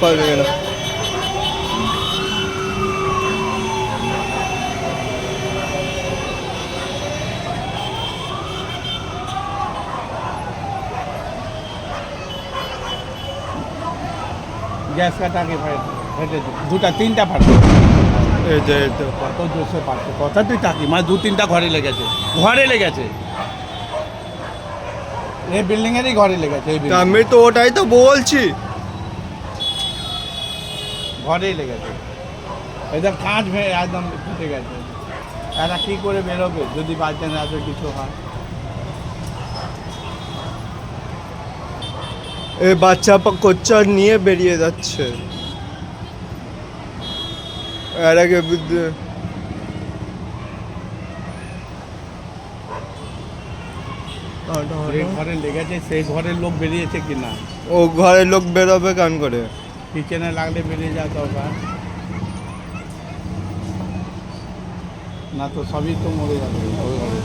পারবে কেন? গ্যাস কাটাকে ফেটে দুটা তিনটা ফাটে। এই যে এই তো কত জোরসে পাচ্ছে, কথা তুই টাকি মানে দু তিনটা ঘরে লেগেছে, ঘরে লেগেছে, এই বিল্ডিং এরই ঘরে লেগেছে, এই তা building আমি তো ওটাই তো বলছি। ঘরেই লেগেছে। এদের কাঁচ ভেঙে একদম ফেটে গেছে। এরা কী করে বেরোবে যদি বাই চান্স এত কিছু হয়? এই বাচ্চা কোচ্চা নিয়ে বেরিয়ে যাচ্ছে এর আগে যে ঘরে লেগেছে সেই ঘরের লোক বেরিয়েছে কি না? ও ঘরের লোক বেরোবে কান করে? কিচেনে লাগলে বেরিয়ে যাওয়া দরকার, না তো সবই তো মরে যাবে ওই ঘরে।